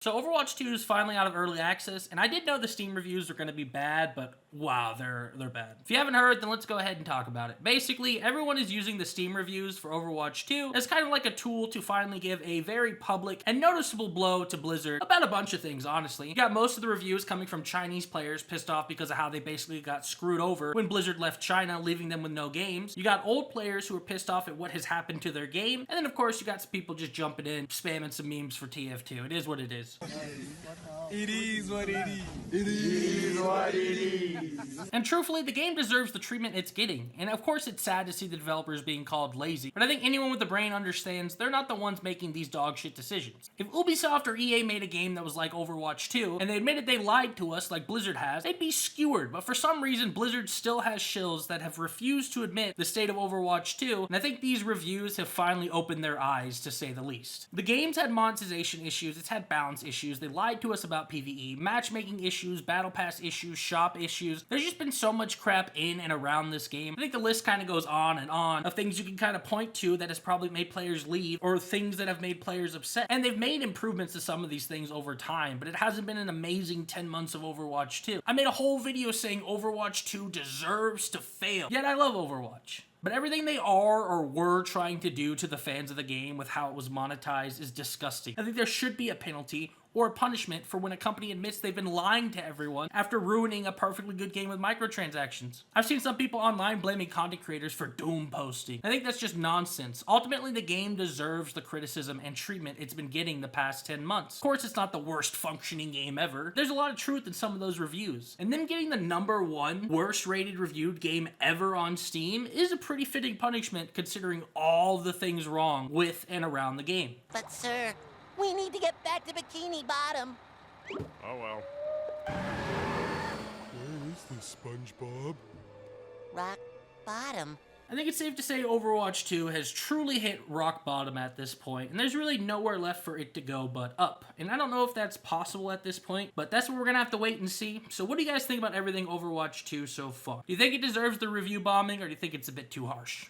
So Overwatch 2 is finally out of early access, and I did know the Steam reviews are going to be bad, but wow, they're bad. If you haven't heard, then let's go ahead and talk about it. Basically, everyone is using the Steam reviews for Overwatch 2 as kind of like a tool to finally give a very public and noticeable blow to Blizzard about a bunch of things, honestly. You got most of the reviews coming from Chinese players pissed off because of how they basically got screwed over when Blizzard left China, leaving them with no games. You got old players who are pissed off at what has happened to their game, and then of course you got some people just jumping in, spamming some memes for TF2. It is what it is. It is what it is. It is what it is. And truthfully, the game deserves the treatment it's getting. And of course, it's sad to see the developers being called lazy. But I think anyone with a brain understands they're not the ones making these dog shit decisions. If Ubisoft or EA made a game that was like Overwatch 2, and they admitted they lied to us like Blizzard has, they'd be skewered. But for some reason, Blizzard still has shills that have refused to admit the state of Overwatch 2. And I think these reviews have finally opened their eyes, to say the least. The game's had monetization issues, it's had balance issues, they lied to us about PvE, matchmaking issues, battle pass issues, shop issues. There's just been so much crap in and around this game. I think the list kind of goes on and on of things you can kind of point to that has probably made players leave, or things that have made players upset. And they've made improvements to some of these things over time, but it hasn't been an amazing 10 months of Overwatch 2. I made a whole video saying Overwatch 2 deserves to fail, yet I love Overwatch. But everything they are or were trying to do to the fans of the game with how it was monetized is disgusting. I think there should be a penalty or a punishment for when a company admits they've been lying to everyone after ruining a perfectly good game with microtransactions. I've seen some people online blaming content creators for doom posting. I think that's just nonsense. Ultimately, the game deserves the criticism and treatment it's been getting the past 10 months. Of course, it's not the worst functioning game ever. There's a lot of truth in some of those reviews. And them getting the #1 worst rated reviewed game ever on Steam is a pretty fitting punishment considering all the things wrong with and around the game. But sir, we need to get back to Bikini Bottom. Oh well. Where is this, SpongeBob? Rock Bottom. I think it's safe to say Overwatch 2 has truly hit rock bottom at this point, and there's really nowhere left for it to go but up. And I don't know if that's possible at this point, but that's what we're gonna have to wait and see. So what do you guys think about everything Overwatch 2 so far? Do you think it deserves the review bombing, or do you think it's a bit too harsh?